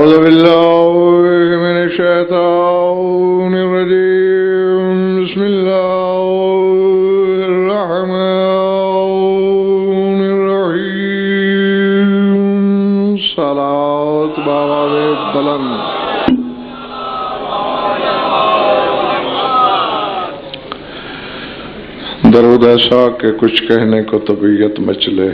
أعوذ بالله من الشيطان الرجيم بسم الله الرحمن الرحيم صلاة بآواز بلند درود ایسا کہ کچھ کہنے کو طبیعت مچلے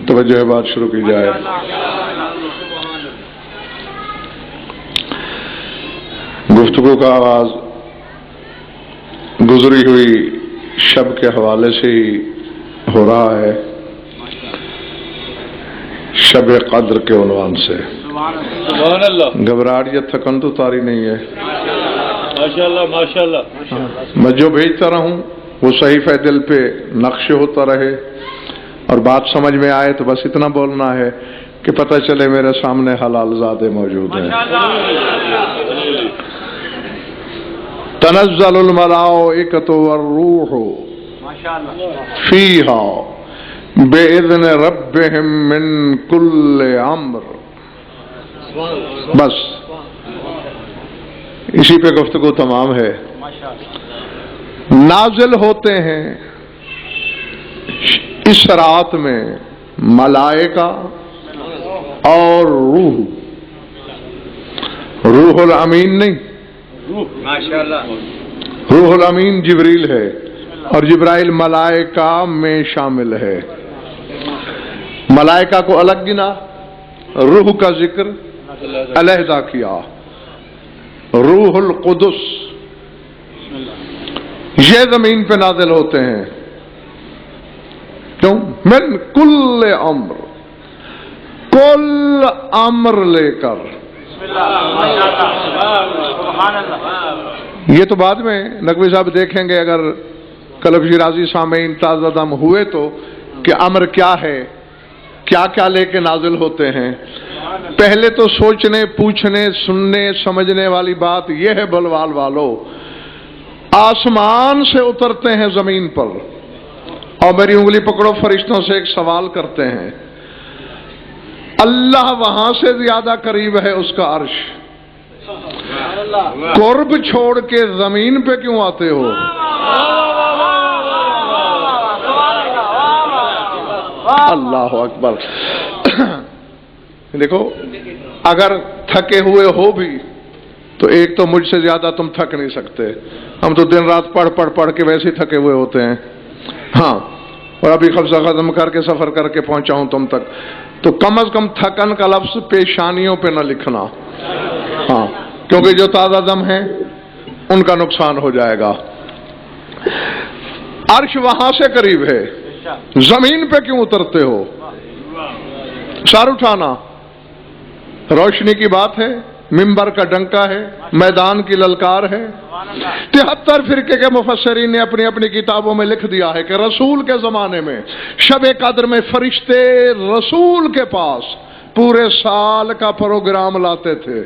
توجہ بات شروع کی جائے. گفتگو کا آغاز گزری ہوئی شب کے حوالے سے ہی ہو رہا ہے، شب قدر کے عنوان سے. گھبراہٹ یا تھکن تو تاری نہیں ہے. ماشاءاللہ ماشاءاللہ. میں جو بھیجتا رہوں وہ صحیفہ دل پہ نقش ہوتا رہے اور بات سمجھ میں آئے تو بس اتنا بولنا ہے کہ پتہ چلے میرے سامنے حلال زادے موجود ہیں. تنزل الملائکۃ والروح فیہا بإذن ربہم من کل امر. بس اسی پہ گفتگو تمام ہے. نازل ہوتے ہیں اس رات میں ملائکہ اور روح. روح الامین نہیں، روح الامین جبریل ہے اور جبرائیل ملائکہ میں شامل ہے. ملائکہ کو الگ گنا، روح کا ذکر علیحدہ کیا. روح القدس یہ زمین پہ نازل ہوتے ہیں. کیوں؟ من کل امر، کل امر لے کر. یہ تو بعد میں نقوی صاحب دیکھیں گے اگر کلب شیرازی سامعین تازہ دم ہوئے تو کہ امر کیا ہے، کیا کیا لے کے نازل ہوتے ہیں. پہلے تو سوچنے پوچھنے سننے سمجھنے والی بات یہ ہے بلوال والو، آسمان سے اترتے ہیں زمین پر اور میری انگلی پکڑو فرشتوں سے ایک سوال کرتے ہیں. اللہ وہاں سے زیادہ قریب ہے اس کا عرش، قرب چھوڑ کے زمین پہ کیوں آتے ہو؟ اللہ اکبر. دیکھو اگر تھکے ہوئے ہو بھی تو ایک تو مجھ سے زیادہ تم تھک نہیں سکتے. ہم تو دن رات پڑھ کے ویسے ہی تھکے ہوئے ہوتے ہیں. ہاں، اور ابھی قبضہ ختم کر کے سفر کر کے پہنچا ہوں تم تک، تو کم از کم تھکن کا لفظ پیشانیوں پہ نہ لکھنا. ہاں، کیونکہ جو تازہ دم ہیں ان کا نقصان ہو جائے گا. عرش وہاں سے قریب ہے، زمین پہ کیوں اترتے ہو؟ سر اٹھانا روشنی کی بات ہے، منبر کا ڈنکا ہے، میدان کی للکار ہے. 73 فرقے کے مفسرین نے اپنی اپنی کتابوں میں لکھ دیا ہے کہ رسول کے زمانے میں شب قدر میں فرشتے رسول کے پاس پورے سال کا پروگرام لاتے تھے.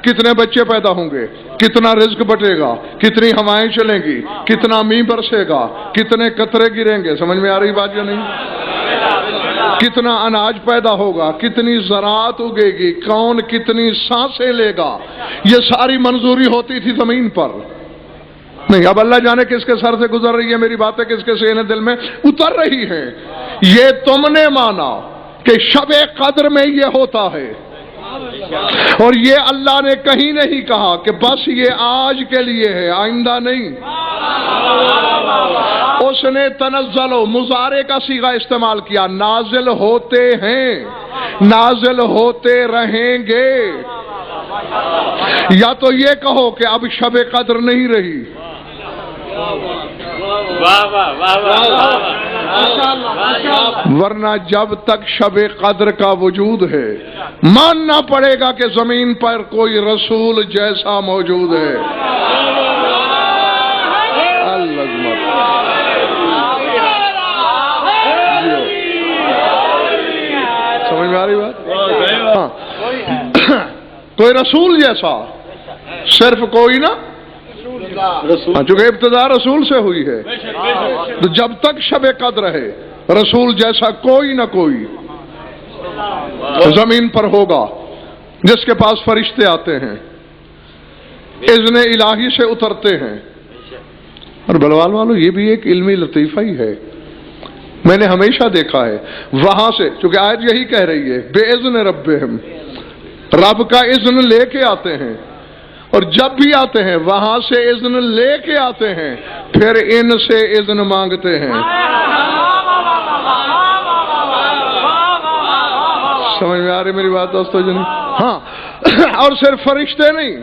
کتنے بچے پیدا ہوں گے، کتنا رزق بٹے گا، کتنی ہوائیں چلیں گی، کتنا می برسے گا، کتنے قطرے گریں گے. سمجھ میں آ رہی بات یا نہیں؟ کتنا اناج پیدا ہوگا، کتنی زراعت اگے گی، کون کتنی سانسیں لے گا، یہ ساری منظوری ہوتی تھی زمین پر. نہیں، اب اللہ جانے کس کے سر سے گزر رہی ہے میری باتیں، کس کے سینے دل میں اتر رہی ہیں. یہ تم نے مانا کہ شب قدر میں یہ ہوتا ہے، اور یہ اللہ نے کہیں نہیں کہا کہ بس یہ آج کے لیے ہے آئندہ نہیں. اس نے تنزل و مضارع کا صیغہ استعمال کیا. نازل ہوتے ہیں، نازل ہوتے رہیں گے. یا تو یہ کہو کہ اب شب قدر نہیں رہی، ورنہ جب تک شب قدر کا وجود ہے ماننا پڑے گا کہ زمین پر کوئی رسول جیسا موجود ہے. سمجھ میں آ رہی بات؟ ہاں، کوئی رسول جیسا، صرف کوئی نہ چونکہ ابتدا رسول سے ہوئی ہے، تو جب تک شب قدر ہے رسول جیسا کوئی نہ کوئی زمین پر ہوگا، جس کے پاس فرشتے آتے ہیں، اذن الہی سے اترتے ہیں۔ اور بلوال والوں، یہ بھی ایک علمی لطیفہ ہی ہے، میں نے ہمیشہ دیکھا ہے وہاں سے، چونکہ آیت یہی کہہ رہی ہے بے اذن ربہم، رب کا اذن لے کے آتے ہیں، اور جب بھی آتے ہیں وہاں سے اذن لے کے آتے ہیں، پھر ان سے اذن مانگتے ہیں۔ سمجھ میں آ رہی میری بات دوستو جن؟ ہاں، اور صرف فرشتے نہیں،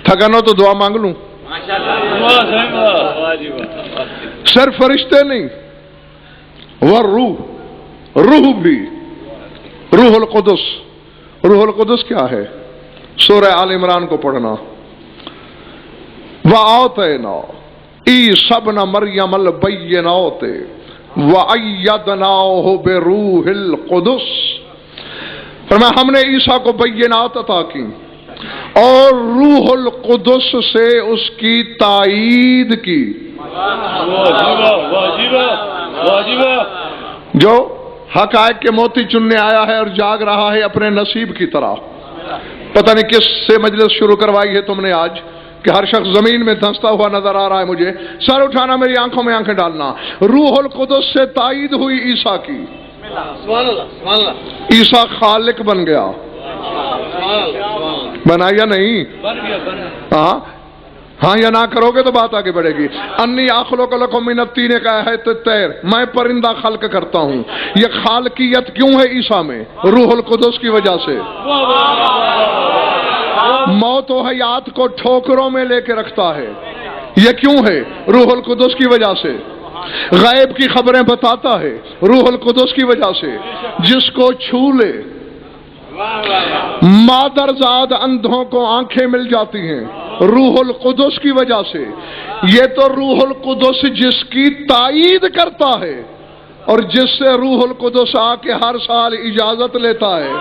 تھکن ہو تو دعا مانگ لوں، صرف فرشتے نہیں، روح بھی، روح القدس۔ روح القدس کیا ہے؟ سورہ آل عمران کو پڑھنا، وَآتَيْنَا عِیسَیٰ ابْنَ مَرْیَمَ الْبَیِّنَاتِ وَأَیَّدْنَاهُ بِرُوحِ الْقُدُسِ۔ فرمایا ہم نے عیسیٰ کو بینات عطا کی اور روح القدس سے اس کی تائید کی، جو حقائق کے موتی چننے آیا ہے اور جاگ رہا ہے اپنے نصیب کی طرح۔ پتہ نہیں کس سے مجلس شروع کروائی ہے تم نے آج کہ ہر شخص زمین میں دھنستا ہوا نظر آ رہا ہے، مجھے سر اٹھانا، میری آنکھوں میں آنکھیں ڈالنا۔ روح القدس سے تائید ہوئی عیسیٰ کی، عیسیٰ خالق بن گیا، بنا یا نہیں؟ ہاں یا نہ کرو گے تو بات آگے بڑھے گی۔ انی اخلق لکم من الطین کا ہے طیر، میں پرندہ خلق کرتا ہوں۔ یہ خالقیت کیوں ہے عیسیٰ میں؟ روح القدس کی وجہ سے۔ موت و حیات کو ٹھوکروں میں لے کے رکھتا ہے، یہ کیوں ہے؟ روح القدس کی وجہ سے۔ غیب کی خبریں بتاتا ہے، روح القدس کی وجہ سے۔ جس کو چھو لے، مادرزاد اندھوں کو آنکھیں مل جاتی ہیں، روح القدس کی وجہ سے۔ یہ تو روح القدس جس کی تائید کرتا ہے اور جس سے روح القدس آ کے ہر سال اجازت لیتا ہے۔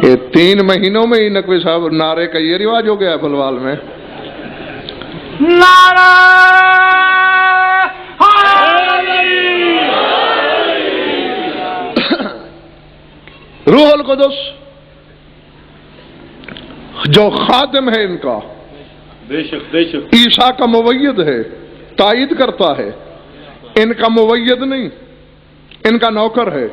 یہ 3 مہینوں میں ہی نقوی صاحب نعرے کا یہ رواج ہو گیا ہے بلوال میں۔ نعرہ روح القدس جو خادم ہے ان کا، بے شک بے شک، عیسیٰ کا موید ہے، تائید کرتا ہے، ان کا موید نہیں، ان کا نوکر ہے۔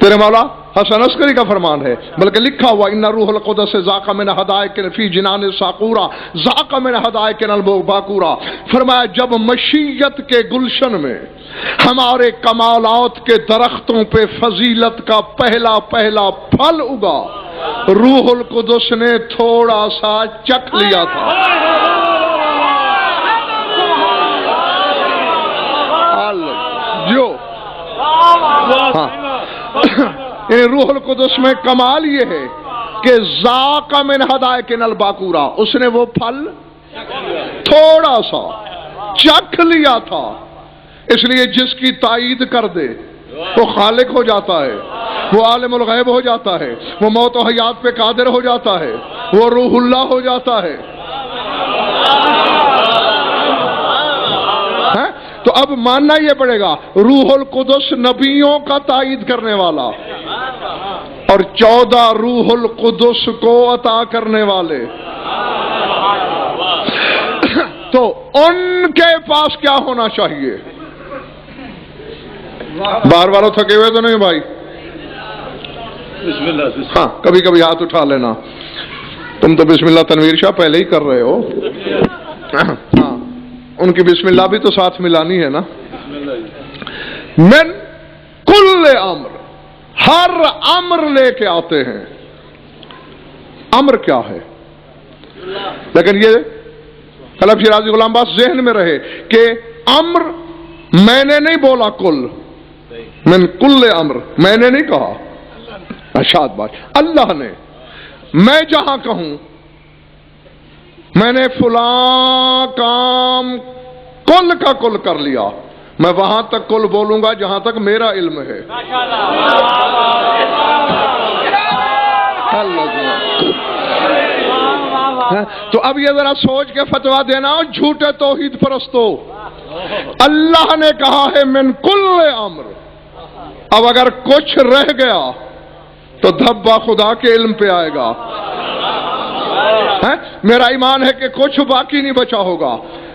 تیرے مولا حسن عسکری کا فرمان ہے، بلکہ لکھا ہوا ان روح القدس ذاق من ہدائک فی جنان ساقورا ذاق من ہدائک الباکورا۔ فرمایا جب مشیت کے گلشن میں ہمارے کمالات کے درختوں پہ فضیلت کا پہلا پہلا پھل اگا، روح القدس نے تھوڑا سا چکھ لیا تھا۔ جو ہاں روح القدس میں کمال یہ ہے کہ ذاق من ہدائک الباکورا، اس نے وہ پھل تھوڑا سا چکھ لیا تھا۔ اس لیے جس کی تائید کر دے وہ خالق ہو جاتا ہے، وہ عالم الغیب ہو جاتا ہے، وہ موت و حیات پہ قادر ہو جاتا ہے، وہ روح اللہ ہو جاتا ہے۔ تو اب ماننا یہ پڑے گا روح القدس نبیوں کا تائید کرنے والا اور 14 روح القدس کو عطا کرنے والے، تو ان کے پاس کیا ہونا چاہیے؟ باہر والوں تھکے ہوئے تو نہیں بھائی؟ بسم اللہ بسم ہاں کبھی کبھی ہاتھ اٹھا لینا، تم تو بسم اللہ تنویر شاہ پہلے ہی کر رہے ہو، ہاں ان کی بسم اللہ بھی تو ساتھ ملانی ہے نا۔ من کل امر، ہر امر لے کے آتے ہیں۔ امر کیا ہے؟ لیکن یہ خلف شیرازی غلام باس ذہن میں رہے کہ امر میں نے نہیں بولا، کل من کل امر میں نے نہیں کہا، ارشاد بات اللہ نے۔ میں جہاں کہوں میں نے فلاں کام کل کا کل کر لیا. میں وہاں تک کل بولوں گا جہاں تک میرا علم ہے. تو اب یہ ذرا سوچ کے فتویٰ دینا ہو جھوٹے توحید پرستو. اللہ نے کہا ہے من کل امر. اب اگر کچھ رہ گیا تو دھبا خدا کے علم پہ آئے گا. میرا ایمان ہے کہ کچھ باقی نہیں بچا ہوگا.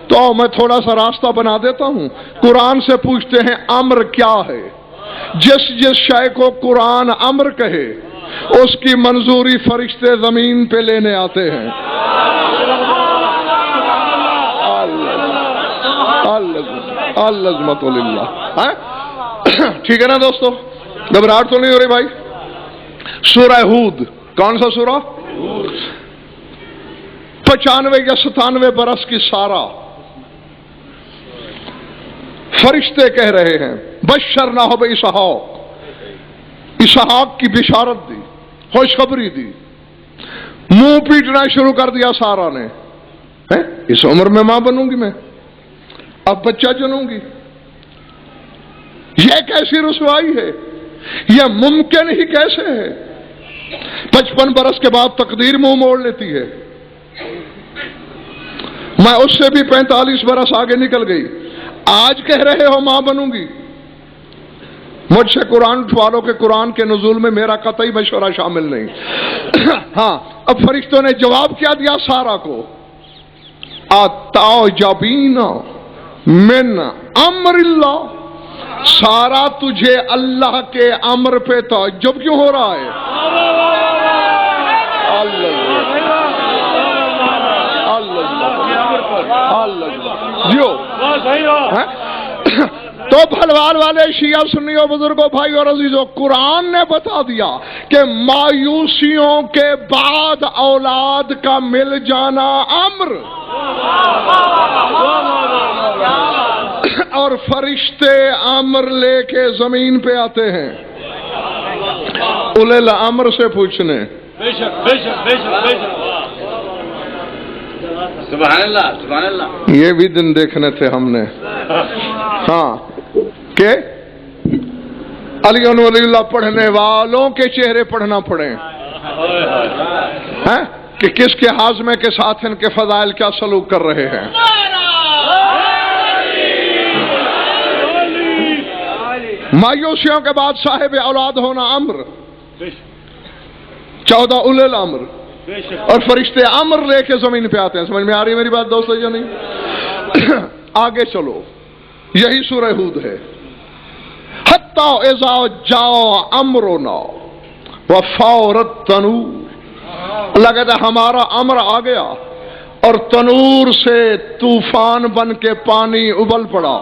تو میں تھوڑا سا راستہ بنا دیتا ہوں. قرآن سے پوچھتے ہیں امر کیا ہے. جس شے کو قرآن امر کہے اس کی منظوری فرشتے زمین پہ لینے آتے ہیں. العظمت للہ. ٹھیک ہے نا دوستو؟ گھبراہٹ تو نہیں ہو رہی بھائی؟ سورہ ہود. کون سا سورہ؟ 95 یا 97 برس کی سارہ. فرشتے کہہ رہے ہیں بشرناہ باسحاق. اسحاق کی بشارت دی، خوشخبری دی. منہ پیٹنا شروع کر دیا سارہ نے. اس عمر میں ماں بنوں گی میں، اب بچہ جنوں گی. یہ کیسی رسوائی ہے؟ یہ ممکن ہی کیسے ہے؟ 55 برس کے بعد تقدیر منہ موڑ لیتی ہے. میں اس سے بھی 45 برس آگے نکل گئی. آج کہہ رہے ہو ماں بنوں گی. مجھ سے قرآن اٹھوا لو کہ قرآن کے نزول میں میرا قطعی مشورہ شامل نہیں. ہاں اب فرشتوں نے جواب کیا دیا سارہ کو، اتعجبین من امر اللہ. سارا تجھے اللہ کے امر پہ تعجب کیوں ہو رہا ہے؟ تو بھلوال والے شیعہ سنیوں بزرگوں بھائیوں اور عزیزوں، قرآن نے بتا دیا کہ مایوسیوں کے بعد اولاد کا مل جانا امر. اور فرشتے امر لے کے زمین پہ آتے ہیں اولے الامر سے پوچھنے. بے شک بے شک بے شک بے شک. سبحان اللہ سبحان اللہ. یہ بھی دن دیکھنے تھے ہم نے. ہاں کہ علی ولی اللہ پڑھنے والوں کے چہرے پڑھنا پڑے کہ کس کے ہاضمے کے ساتھ ان کے فضائل کیا سلوک کر رہے ہیں. مایوسیوں کے بعد صاحب اولاد ہونا امر. 14 اولے الامر اور فرشتے امر لے کے زمین پہ آتے ہیں. سمجھ میں آ رہی ہے میری بات دوستو یا نہیں؟ آگے چلو، یہی سورہ ہود ہے. حتی اذا جاء امرنا وفارت تنور. اللہ کہتا ہے ہمارا امر آ گیا اور تنور سے طوفان بن کے پانی ابل پڑا.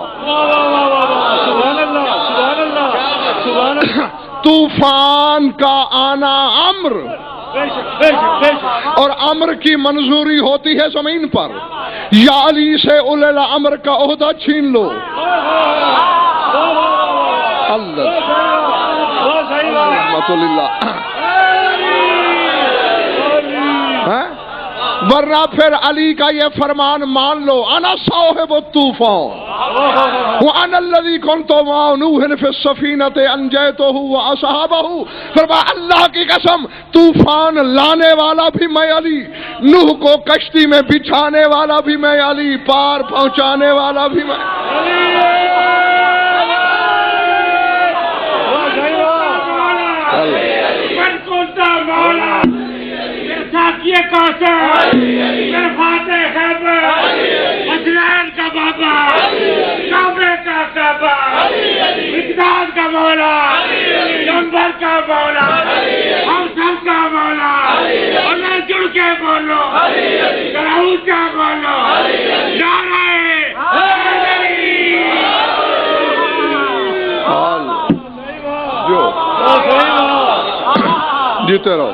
طوفان کا آنا امر، اور امر کی منظوری ہوتی ہے زمین پر. یا علی سے اولے الامر کا عہدہ چھین لو. ورنہ پھر علی کا یہ فرمان مان لو، انا صاحب الطوفان وانا الذی کنت مع نوح فی السفینۃ انجیتہ واصحابہ. فرمایا اللہ کی قسم طوفان لانے والا بھی میں علی، نوح کو کشتی میں بچھانے والا بھی میں علی، پار پہنچانے والا بھی میں. یہ کوثر فاتح خیبر حسنین کا بابا، کعبے کا کعبہ، مقداد کا مولا، جنبر کا مولا، ہم سب کا مولا. اور میں جڑ کے بولو، کراؤ کیا بولو، نعرہ جیتے رہو،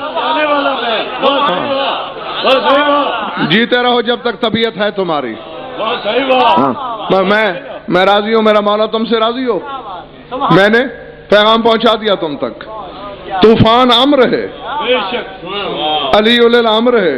جیتے رہو جب تک طبیعت ہے تمہاری. میں راضی ہوں، میرا مولا تم سے راضی ہو. میں نے پیغام پہنچا دیا تم تک. طوفان امر ہے، علی اولے الامر ہے.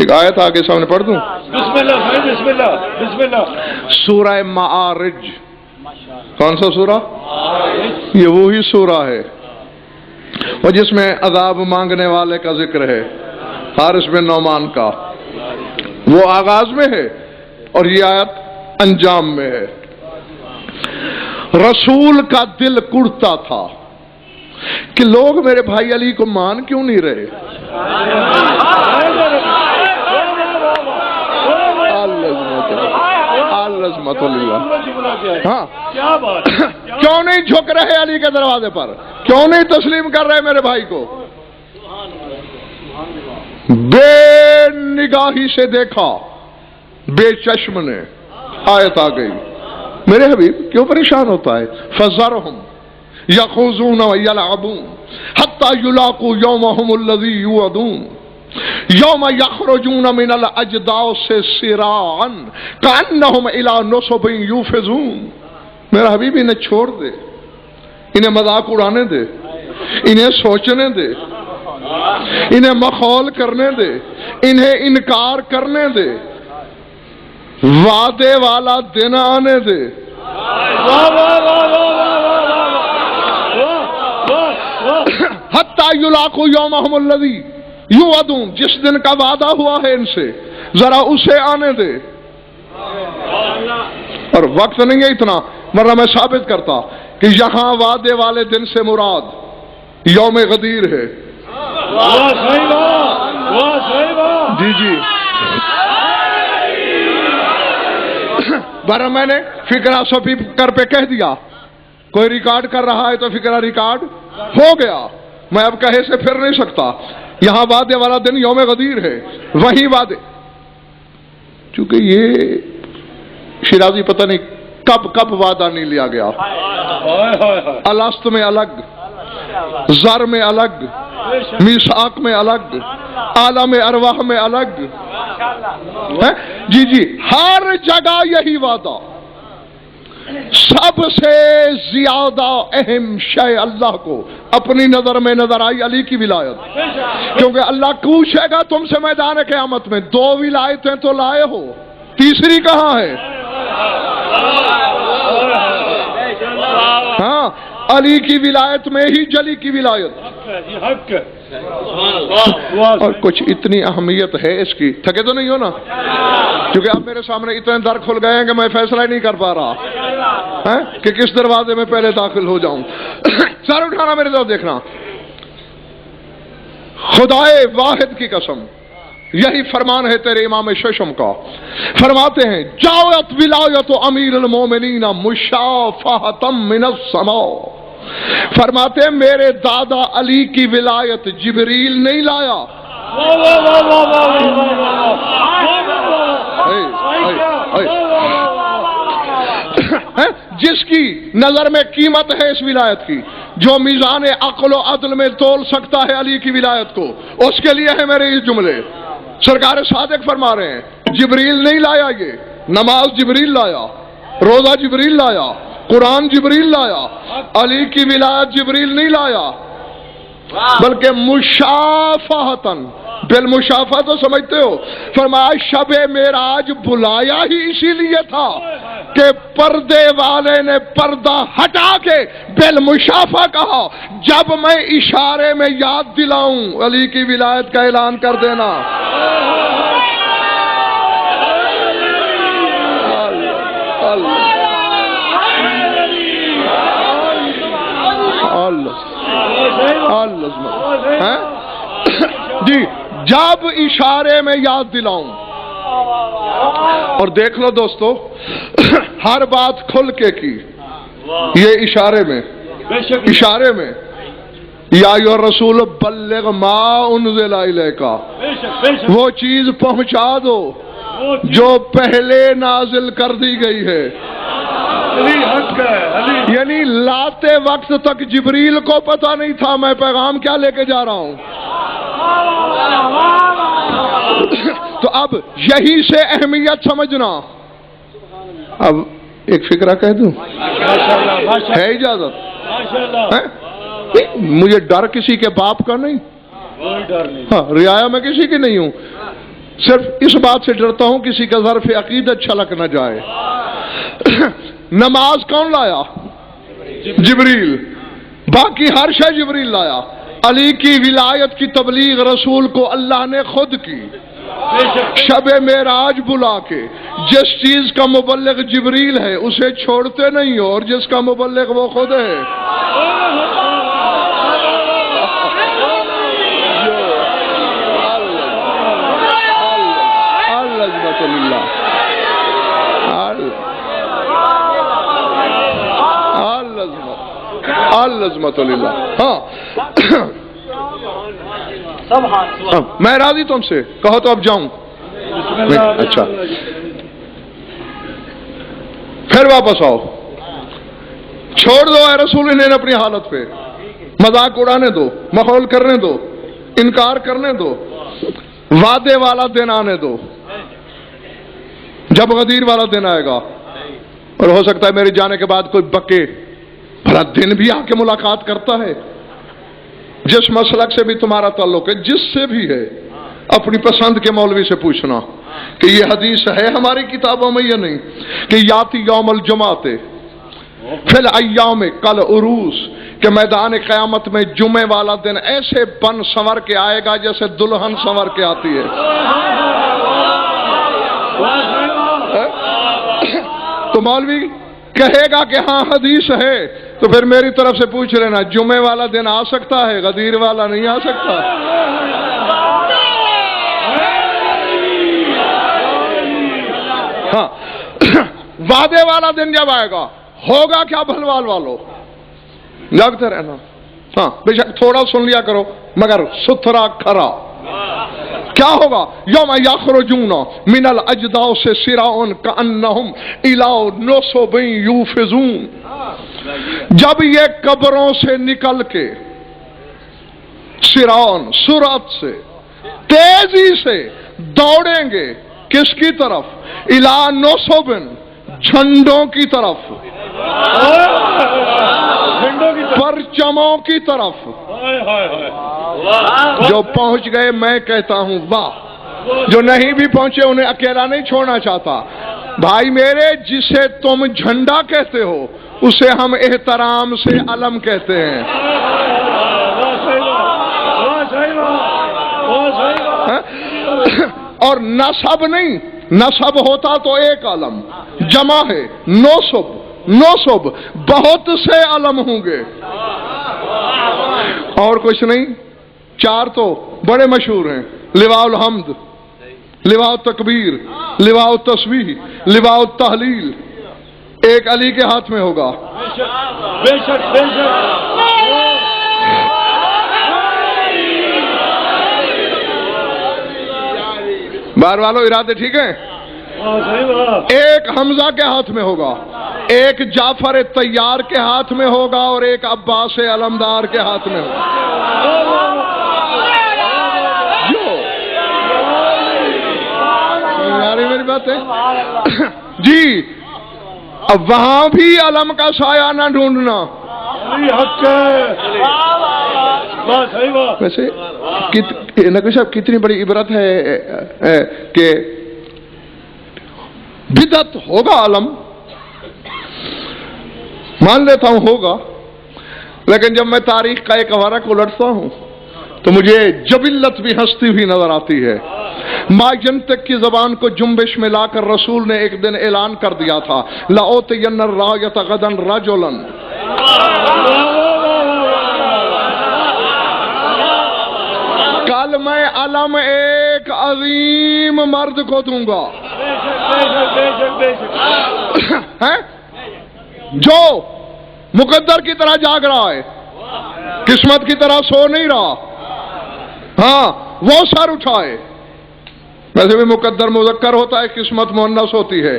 ایک آیت آگے سامنے پڑھ دوں؟ بسم اللہ بھائی، بسم اللہ، بسم اللہ۔ سورہ معارج، کون سا سورہ؟ یہ وہی سورہ ہے اور جس میں عذاب مانگنے والے کا ذکر ہے، حارث بن نعمان کا، وہ آغاز میں ہے اور یہ آیت انجام میں ہے۔ رسول کا دل کڑتا تھا کہ لوگ میرے بھائی علی کو مان کیوں نہیں رہے۔ عظمت اللہ، ہاں کیا بات، کیوں نہیں جھک رہے علی کے دروازے پر، کیوں نہیں تسلیم کر رہے میرے بھائی کو؟ بے نگاہی سے دیکھا، بے چشم نے، آیت آ گئی۔ میرے حبیب کیوں پریشان ہوتا ہے؟ فَذَرْهُمْ يَخُوضُونَ وَيَلْعَبُونَ حَتَّى يُلَاقُوا يَوْمَهُمُ الَّذِي يُوعَدُونَ یوم یخرجون من الاجداث سراعا کأنہم الی نصب یوفضون۔ میرا حبیب انہیں چھوڑ دے، انہیں مذاق اڑانے دے، انہیں سوچنے دے، انہیں مخول کرنے دے، انہیں انکار کرنے دے، وعدے والا دن آنے دے۔ حتی یلاقوا یومہم الذی یوعدون، جس دن کا وعدہ ہوا ہے ان سے، ذرا اسے آنے دے۔ اور وقت نہیں ہے اتنا، ورنہ میں ثابت کرتا کہ یہاں وعدے والے دن سے مراد یوم غدیر ہے۔ جی جی، ورنہ میں نے فکرہ سپی کر پہ کہہ دیا، کوئی ریکارڈ کر رہا ہے تو فکرہ ریکارڈ ہو گیا، میں اب کہے سے پھر نہیں سکتا۔ یہاں وعدے والا دن یوم غدیر ہے، وہی وعدے، چونکہ یہ شیرازی پتہ نہیں کب وعدہ نہیں لیا گیا۔ الست میں الگ، زر میں الگ، میثاق میں الگ، عالم ارواح میں الگ، جی جی، ہر جگہ یہی وعدہ۔ سب سے زیادہ اہم شے اللہ کو اپنی نظر میں نظر آئی علی کی ولایت، کیونکہ اللہ پوچھے گا تم سے میدان قیامت میں، 2 ولایتیں تو لائے ہو، تیسری کہاں ہے؟ ہاں، علی کی ولایت میں ہی جلی کی ولایت۔ اور کچھ اتنی اہمیت ہے اس کی، تھکے تو نہیں ہو نا؟ کیونکہ اب میرے سامنے اتنے در کھل گئے ہیں کہ میں فیصلہ ہی نہیں کر پا رہا کہ کس دروازے میں پہلے داخل ہو جاؤں۔ سر اٹھانا، میرے طرف دیکھنا۔ خدائے واحد کی قسم، یہی فرمان ہے تیرے امام ششم کا، فرماتے ہیں جاءت ولایت امیر المومنین مشافہۃ من السماء، فرماتے ہیں میرے دادا علی کی ولایت جبریل نہیں لایا، جس کی نظر میں قیمت ہے اس ولایت کی، جو میزان عقل و عدل میں تول سکتا ہے علی کی ولایت کو، اس کے لیے ہے میرے یہ جملے۔ سرکار صادق فرما رہے ہیں جبریل نہیں لایا، یہ نماز جبریل لایا، روزہ جبریل لایا، قرآن جبریل لایا، علی کی ولایت جبریل نہیں لایا، بلکہ مشافہتن، بالمشافہ تو سمجھتے ہو، فرمایا شب معراج بلایا ہی اسی لیے تھا کہ پردے والے نے پردہ ہٹا کے بالمشافہ کہا، جب میں اشارے میں یاد دلاؤں علی کی ولایت کا اعلان کر دینا۔ جی، جب اشارے میں یاد دلاؤں۔ اور دیکھ لو دوستو، ہر بات کھل کے کی، یہ اشارے میں، اشارے میں، یا ایھا الرسول بلغ ما انزل الیک، وہ چیز پہنچا دو جو پہلے نازل کر دی گئی ہے۔ یعنی لاتے وقت تک جبریل کو پتہ نہیں تھا میں پیغام کیا لے کے جا رہا ہوں۔ تو اب یہی سے اہمیت سمجھنا۔ اب ایک فکرہ کہہ دوں، ہے اجازت؟ مجھے ڈر کسی کے باپ کا نہیں، ہاں رعایا میں کسی کی نہیں ہوں، صرف اس بات سے ڈرتا ہوں کسی کا ظرف عقیدت چھلک نہ جائے. نماز کون لایا؟ جبریل. باقی ہر شے جبریل لایا. علی کی ولایت کی تبلیغ رسول کو اللہ نے خود کی شب معراج بلا کے. جس چیز کا مبلغ جبریل ہے اسے چھوڑتے نہیں ہو، اور جس کا مبلغ وہ خود ہے. العظمت للہ. ہاں میں راضی تم سے، کہو تو اب جاؤں. اچھا پھر واپس آؤ. چھوڑ دو اے رسول انہیں اپنی حالت پہ. مذاق اڑانے دو، مخول کرنے دو، انکار کرنے دو. وعدے والا دن آنے دو. جب غدیر والا دن آئے گا، اور ہو سکتا ہے میرے جانے کے بعد کوئی بکے، بھلا دن بھی آ کے ملاقات کرتا ہے. جس مسلک سے بھی تمہارا تعلق ہے، جس سے بھی ہے، اپنی پسند کے مولوی سے پوچھنا کہ یہ حدیث ہے ہماری کتابوں میں یا نہیں، کہ یاتی یوم الجمعہ فی الایام کل عروس، کہ میدان قیامت میں جمعے والا دن ایسے بن سنور کے آئے گا جیسے دلہن سنور کے آتی ہے. تو مولوی کہے گا کہ ہاں حدیث ہے، تو پھر میری طرف سے پوچھ لینا جمعے والا دن آ سکتا ہے، غدیر والا نہیں آ سکتا. ہاں وعدے والا دن جب آئے گا ہوگا کیا بھلوال والو؟ جاگتے رہنا. ہاں بے شک تھوڑا سن لیا کرو مگر ستھرا کھرا. کیا ہوگا؟ یوم یخرجون من الاجداث سراعا کانہم الی نصب یوفضون. جب یہ قبروں سے نکل کے سراعا سرعت سے تیزی سے دوڑیں گے کس کی طرف؟ الی نصب جھنڈوں کی طرف، پرچموں کی طرف. جو پہنچ گئے میں کہتا ہوں واہ، جو نہیں بھی پہنچے انہیں اکیلا نہیں چھوڑنا چاہتا. بھائی میرے، جسے تم جھنڈا کہتے ہو اسے ہم احترام سے علم کہتے ہیں. اور نسب نہیں، نسب ہوتا تو ایک علم، جمع ہے نوسب. نوسب بہت سے علم ہوں گے، اور کچھ نہیں. چار تو بڑے مشہور ہیں: لواء الحمد، لواء التکبیر، لواء التسبیح، لواء التحلیل. ایک علی کے ہاتھ میں ہوگا. بے شک بے شک. بار والو ارادے ٹھیک ہیں؟ ایک حمزہ کے ہاتھ میں ہوگا، ایک جعفر طیار کے ہاتھ میں ہوگا، اور ایک عباس علمدار کے ہاتھ میں ہوگا. میری بات ہے جی. اب وہاں بھی علم کا سایہ نہ ڈھونڈنا. ویسے نقوی صاحب کتنی بڑی عبرت ہے کہ بدعت ہوگا علم، مان لیتا ہوں ہوگا، لیکن جب میں تاریخ کا ایک ورق الٹتا ہوں تو مجھے جبلت بھی ہنستی ہوئی نظر آتی ہے. ما ینطق کی زبان کو جنبش میں لا کر رسول نے ایک دن اعلان کر دیا تھا: لأعطین الرایۃ غدا رجلا. کل میں علم ایک عظیم مرد کو دوں گا جو مقدر کی طرح جاگ رہا ہے، قسمت کی طرح سو نہیں رہا. ہاں وہ سر اٹھائے. ویسے بھی مقدر مذکر ہوتا ہے، قسمت مؤنث ہوتی ہے.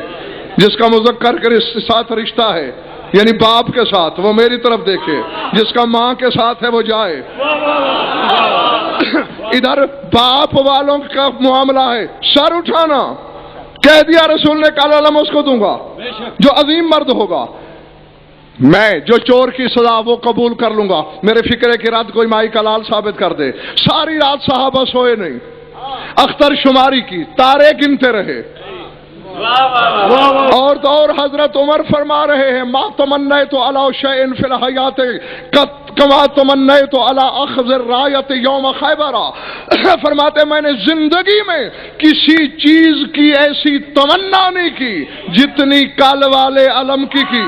جس کا مذکر کے ساتھ رشتہ ہے یعنی باپ کے ساتھ، وہ میری طرف دیکھے. جس کا ماں کے ساتھ ہے وہ جائے. ادھر باپ والوں کا معاملہ ہے، سر اٹھانا. کہہ دیا رسول نے کل علم اس کو دوں گا جو عظیم مرد ہوگا. میں جو چور کی سزا وہ قبول کر لوں گا. میرے فکر ہے کہ رات کوئی مائی کا لال ثابت کر دے. ساری رات صحابہ سوئے نہیں. اختر شماری کی، تارے گنتے رہے. اور تو اور حضرت عمر فرما رہے ہیں ما تمنیت علی شیء فی الحیات کما تمنیت علی اخذ الرایۃ یوم خیبر. فرماتے میں نے زندگی میں کسی چیز کی ایسی تمنا نہیں کی جتنی کل والے علم کی.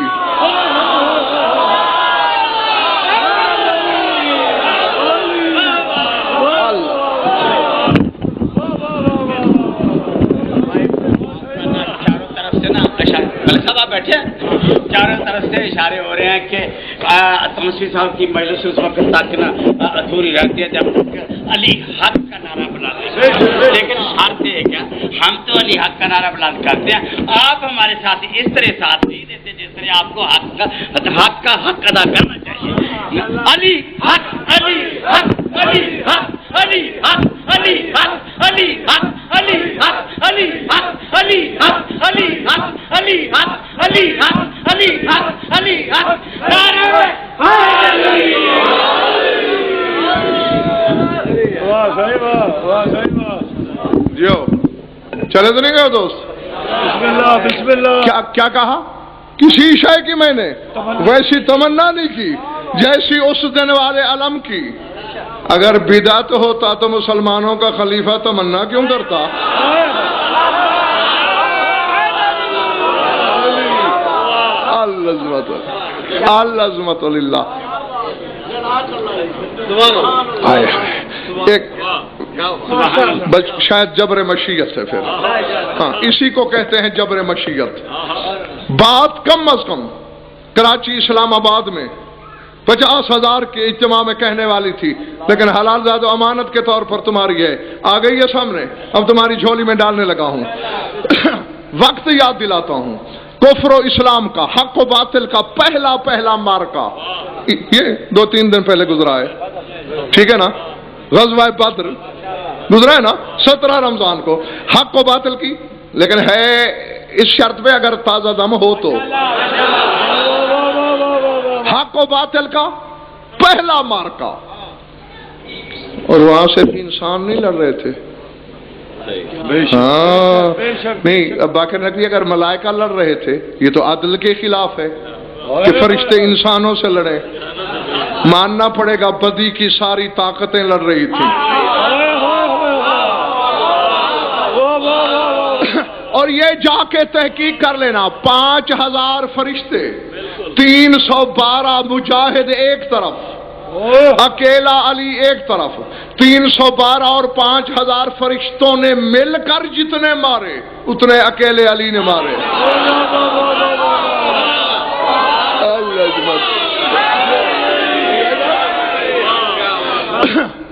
بیٹھے چاروں طرف سے اشارے ہو رہے ہیں کہ تمسی صاحب کی مجلس اس وقت تک نا ادھوری رہتی ہے جب علی حق کا نعرہ بلاتے ہیں. لیکن شرط ہے کیا، ہم تو علی حق کا نعرہ بلند کرتے ہیں، آپ ہمارے ساتھ اس طرح ساتھ نہیں دیتے جس طرح آپ کو حق کا حق ادا کرنا چاہیے. علی حق، علی حق، علی حق، علی حق، علی حق، علی حق، علی حق، علی حق، علی حق، علی حق، علی حق، علی حق، علی حق، علی حق. جیو چلے تو نہیں گئے دوست؟ بسم اللہ بسم اللہ. کیا کہا؟ کسی شے کی میں نے ویسی تمنا نہیں کی جیسی اس دن والے علم کی. اگر بدعت ہوتا تو مسلمانوں کا خلیفہ تمنا کیوں کرتا؟ العظمت للہ. ایک شاید جبر مشیت سے، پھر ہاں اسی کو کہتے ہیں جبر مشیت. بات کم از کم کراچی اسلام آباد میں 50,000 کے اجتماع میں کہنے والی تھی، لیکن حلال زاد و امانت کے طور پر تمہاری ہے آ گئی ہے سامنے، اب تمہاری جھولی میں ڈالنے لگا ہوں. وقت یاد دلاتا ہوں، کفر و اسلام کا، حق و باطل کا پہلا مارکا یہ 2-3 دن پہلے گزرا ہے. ٹھیک ہے نا؟ غزوہ بدر گزرا ہے نا 17 رمضان کو. حق و باطل کی، لیکن ہے اس شرط پہ اگر تازہ دم ہو تو. حق و باطل کا پہلا مارکا. اور وہاں سے بھی انسان نہیں لڑ رہے تھے. ہاں نہیں، باقر نقوی اگر ملائکہ لڑ رہے تھے یہ تو عدل کے خلاف ہے کہ فرشتے انسانوں سے لڑے. ماننا پڑے گا بدی کی ساری طاقتیں لڑ رہی تھیں. اور یہ جا کے تحقیق کر لینا، 5,000 فرشتے، 312 مجاہد ایک طرف، اکیلا علی ایک طرف، 312 اور 5,000 فرشتوں نے مل کر جتنے مارے اتنے اکیلے علی نے مارے.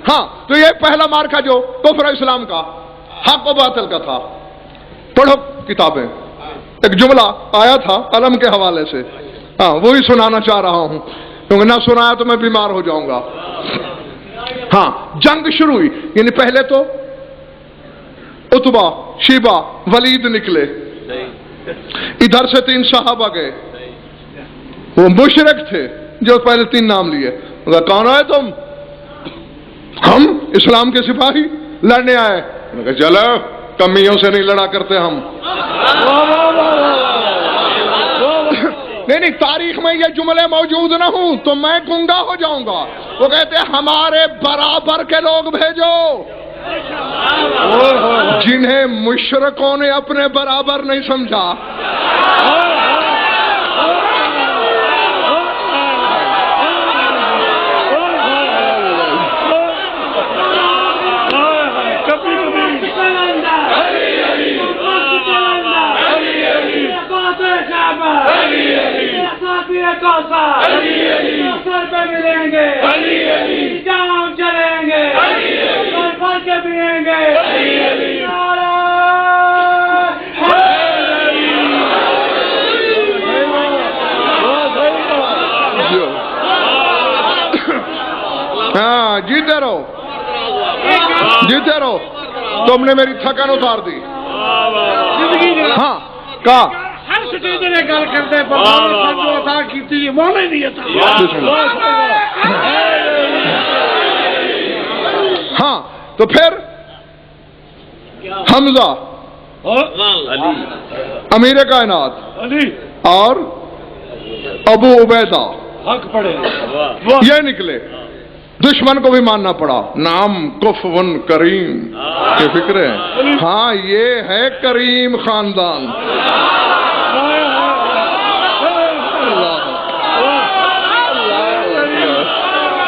ہاں تو یہ پہلا مارکا جو کفر اسلام کا، حق و باطل کا تھا. پڑھو کتابیں، ایک جملہ آیا تھا علم کے حوالے سے، ہاں وہی سنانا چاہ رہا ہوں کیونکہ نہ سنایا تو میں بیمار ہو جاؤں گا. ہاں جنگ شروع ہوئی، یعنی پہلے تو عتبہ، شیبہ، ولید نکلے، ادھر سے 3 صحابہ گئے، وہ مشرک تھے جو پہلے 3 نام لیے. کون ہے تم؟ ہم اسلام کے سپاہی لڑنے آئے. چلو کمیوں سے نہیں لڑا کرتے ہم. نہیں تاریخ میں یہ جملے موجود نہ ہوں تو میں گنگا ہو جاؤں گا. وہ کہتے ہیں ہمارے برابر کے لوگ بھیجو جنہیں مشرکوں نے اپنے برابر نہیں سمجھا. سر پہ ملیں گے، جام چلیں گے، پھل کے پئیں گے. ہاں جیتے رہو جیتے رہو. تم نے میری تھکن اتار دی. ہاں کہا ہر سٹیج نے گل کرتے عطا کی وہ نہیں تھا. ہاں تو پھر حمزہ علی امیر کائنات علی اور ابو عبیدہ حق پڑے یہ نکلے. دشمن کو بھی ماننا پڑا. نام کفون کریم کے فکر ہے. ہاں یہ ہے کریم خاندان.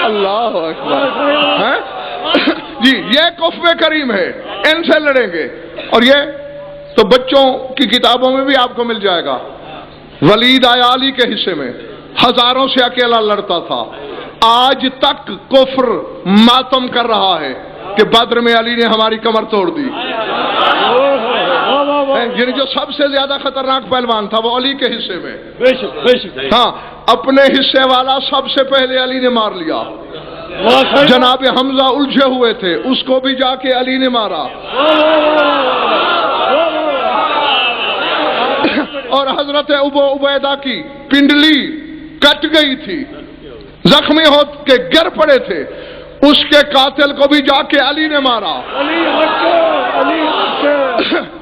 اللہ اکبر. جی یہ کفو کریم ہے. ان سے لڑیں گے. اور یہ تو بچوں کی کتابوں میں بھی آپ کو مل جائے گا. ولید آیا علی کے حصے میں ہزاروں سے اکیلا لڑتا تھا. آج تک کفر ماتم کر رہا ہے کہ بدر میں علی نے ہماری کمر توڑ دی. یعنی جو سب سے زیادہ خطرناک پہلوان تھا وہ علی کے حصے میں. ہاں اپنے حصے والا سب سے پہلے علی نے مار لیا. جناب حمزہ الجھے ہوئے تھے, اس کو بھی جا کے علی نے مارا. اور حضرت ابو عبیدہ کی پنڈلی کٹ گئی تھی, زخمی ہو کے گر پڑے تھے, اس کے قاتل کو بھی جا کے علی نے مارا.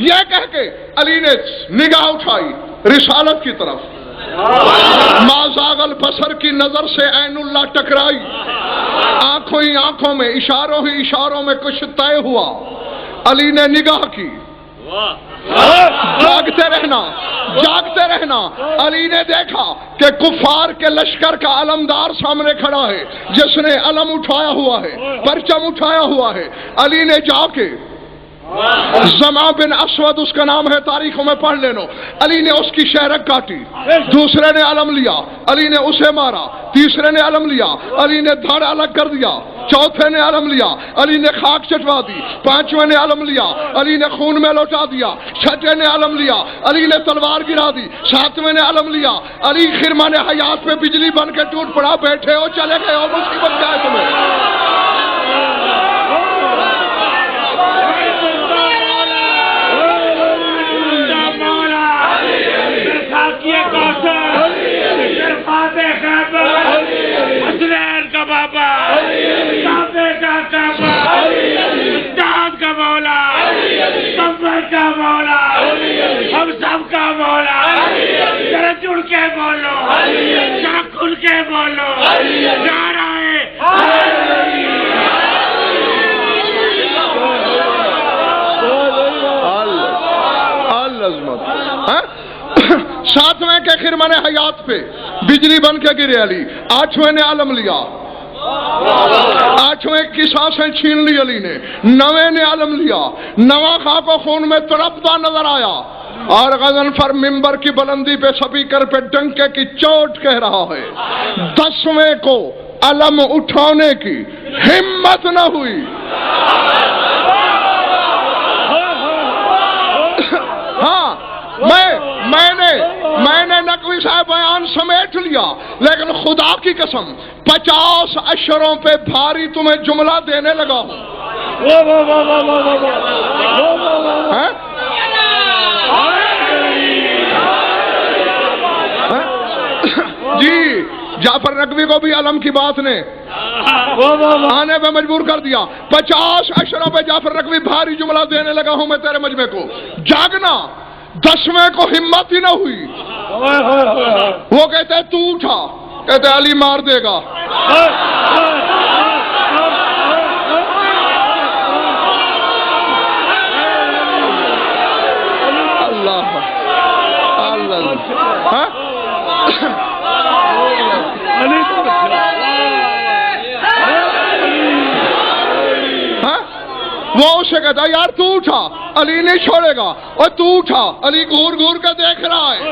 یہ کہہ کے علی نے نگاہ اٹھائی رسالت کی طرف. ما زاغ البصر کی نظر سے عین اللہ ٹکرائی. آنکھوں ہی آنکھوں میں, اشاروں ہی اشاروں میں کچھ طے ہوا. علی نے نگاہ کی. جاگتے رہنا, جاگتے رہنا. علی نے دیکھا کہ کفار کے لشکر کا علمدار سامنے کھڑا ہے, جس نے علم اٹھایا ہوا ہے, پرچم اٹھایا ہوا ہے. علی نے جا کے زما بن اسود اس کا نام ہے, تاریخوں میں پڑھ لینو. علی نے اس کی شہرک کاٹی. دوسرے نے علم لیا, علی نے اسے مارا. تیسرے نے علم لیا, علی نے دھڑ الگ کر دیا. چوتھے نے علم لیا, علی نے خاک چٹوا دی. پانچویں نے علم لیا, علی نے خون میں لوٹا دیا. چھٹے نے علم لیا, علی نے تلوار گرا دی. ساتویں نے علم لیا, علی خرمان حیات پہ بجلی بن کے ٹوٹ پڑا. بیٹھے ہو, چلے گئے ہو, مصیبت کیا ہے تمہیں؟ کا بابا, کا مولا, کا مولا, ہم سب کا مولا. ذرا جڑ کے بولو, ذرا کھل کے بولو. نعرہ ساتویں کے خرمان حیات پہ بجلی بن کے گرے علی. آٹھویں نے علم لیا, آٹھویں کی سانسیں چھین لی علی نے. نویں نے علم لیا, نواں خاک و خون میں تڑپتا نظر آیا. اور غضنفر ممبر کی بلندی پہ سپیکر پہ ڈنکے کی چوٹ کہہ رہا ہے. دسویں کو علم اٹھانے کی ہمت نہ ہوئی. ہاں میں نے نقوی صاحب بیان سمیٹ لیا, لیکن خدا کی قسم 50 اشروں پہ بھاری تمہیں جملہ دینے لگا ہوں. جی جعفر نقوی کو بھی علم کی بات نے آنے پہ مجبور کر دیا. 50 اشروں پہ جعفر نقوی بھاری جملہ دینے لگا ہوں میں تیرے مجمع کو. جاگنا. 10ویں کو ہمت ہی نہ ہوئی. وہ کہتے ہیں تو اٹھا, کہتے ہیں علی مار دے گا. اللہ وہ اسے کہتا یار تو اٹھا, علی نہیں چھوڑے گا. اور تو اٹھا, علی گور گور کے دیکھ رہا ہے.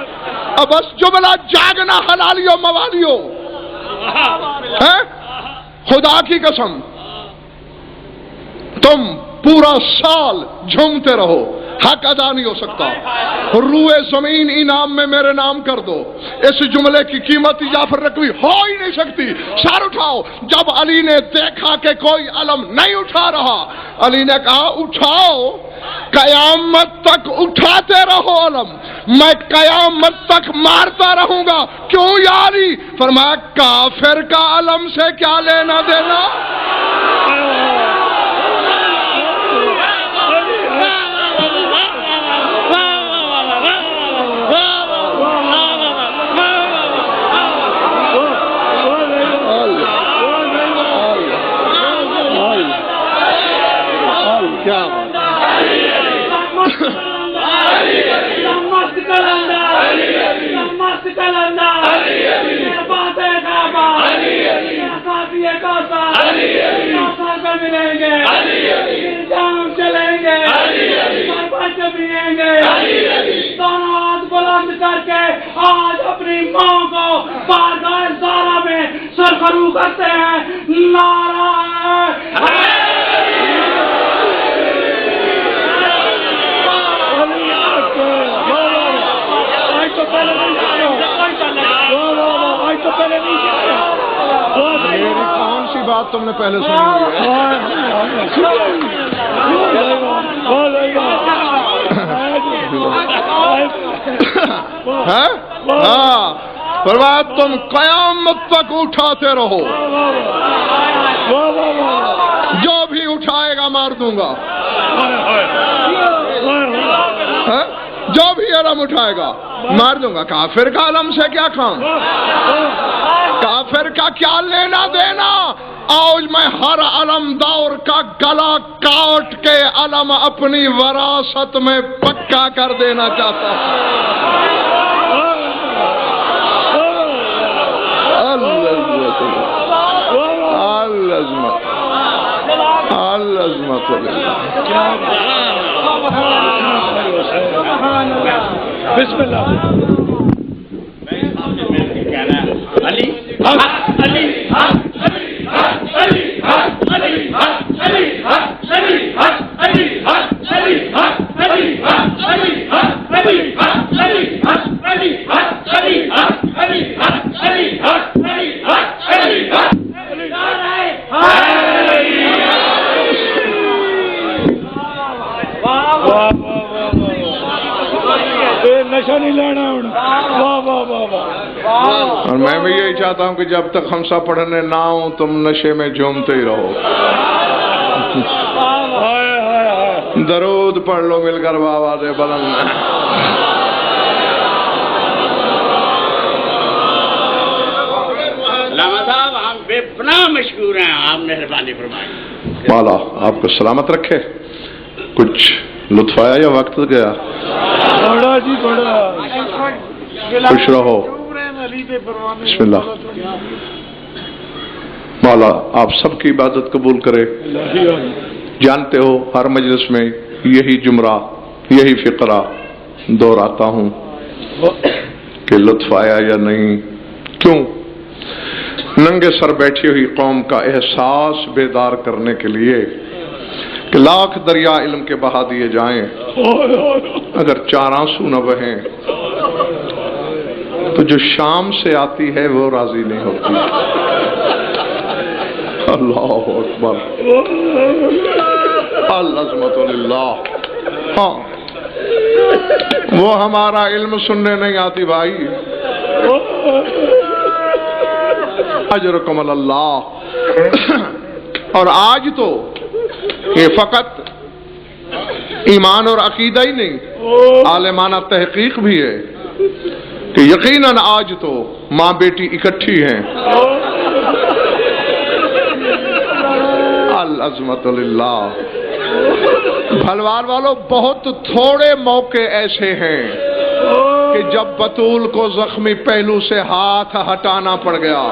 اب بس جملہ جاگنا حلالیو موالیو. خدا کی قسم تم پورا سال جھومتے رہو, حق ادا نہیں ہو سکتا. روئے زمین انعام میں میرے نام کر دو. اس جملے کی قیمت جعفر نقوی ہو ہی نہیں سکتی. سر اٹھاؤ. جب علی نے دیکھا کہ کوئی علم نہیں اٹھا رہا, علی نے کہا اٹھاؤ, قیامت تک اٹھاتے رہو علم, میں قیامت تک مارتا رہوں گا. کیوں یا علی؟ فرمایا کافر کا علم سے کیا لینا دینا. کیا ملیں گے چلیں گے دونوں ہاتھ بلند کر کے آج اپنی ماں کو بارگاہ زہرا میں سرخرو کرتے ہیں. نعرہ میری کون سی بات تم نے پہلے سنی ہے؟ ہاں فرمایا تم قیامت تک اٹھاتے رہو، جو بھی اٹھائے گا مار دوں گا. جو بھی علم اٹھائے گا مار دوں گا. کافر کا علم سے کیا کام؟ کافر کا کیا لینا دینا؟ آج میں ہر علم دور کا گلا کاٹ کے علم اپنی وراثت میں پکا کر دینا چاہتا ہوں. العظمت بسم اللہ. علی نشہ نہیں لینا ہوں. واہ واہ واہ واہ. اور میں بھی یہی چاہتا ہوں کہ جب تک ہم سب پڑھنے نہ ہوں تم نشے میں جھومتے ہی رہو. درود پڑھ لو مل کر آواز بلند. علامہ صاحب ہم بے پناہ مشکور ہیں، آپ مہربانی فرمائیں. مولا آپ کو سلامت رکھے. کچھ لطف آیا یا وقت گیا؟ بڑا جی بڑا. خوش رہو. بسم اللہ. مولا آپ سب کی عبادت قبول کرے. جانتے ہو ہر مجلس میں یہی جمرہ یہی فقرہ دہراتا ہوں کہ لطف آیا یا نہیں. کیوں؟ ننگے سر بیٹھی ہوئی قوم کا احساس بیدار کرنے کے لیے کہ لاکھ دریا علم کے بہا دیے جائیں، اگر 4 آنسو نہ بہیں تو جو شام سے آتی ہے وہ راضی نہیں ہوتی. اللہ اکبر. العظمت للہ. ہاں وہ ہمارا علم سننے نہیں آتی بھائی. اجرکم اللہ. اور آج تو یہ فقط ایمان اور عقیدہ ہی نہیں، عالمانہ تحقیق بھی ہے کہ یقیناً آج تو ماں بیٹی اکٹھی ہیں. العظمت للہ. بھلوان والوں بہت تھوڑے موقع ایسے ہیں کہ جب بطول کو زخمی پہلو سے ہاتھ ہٹانا پڑ گیا.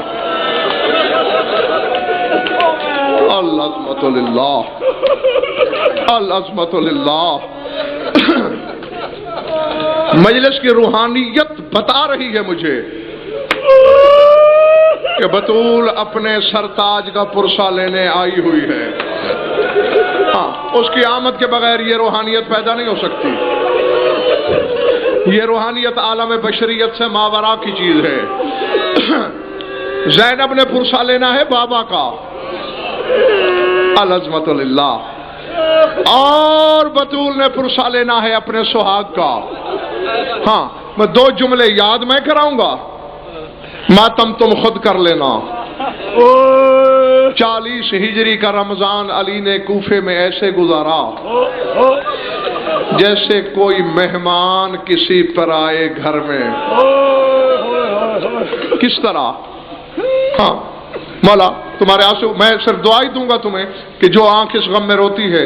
العظمت للہ. العظمت للہ. مجلس کی روحانیت بتا رہی ہے مجھے کہ بطول اپنے سرتاج کا پرسہ لینے آئی ہوئی ہے. ہاں اس کی آمد کے بغیر یہ روحانیت پیدا نہیں ہو سکتی. یہ روحانیت عالم بشریت سے ماورا کی چیز ہے. زینب نے پرسہ لینا ہے بابا کا. العظمت للہ. اور بطول نے پرسہ لینا ہے اپنے سہاگ کا. ہاں میں 2 جملے یاد میں کراؤں گا، ماتم تم خود کر لینا. 40 ہجری کا رمضان علی نے کوفے میں ایسے گزارا جیسے کوئی مہمان کسی پر آئے گھر میں. کس طرح؟ ہاں مولا تمہارے آنسو، میں صرف دعا ہی دوں گا تمہیں کہ جو آنکھ اس غم میں روتی ہے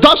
10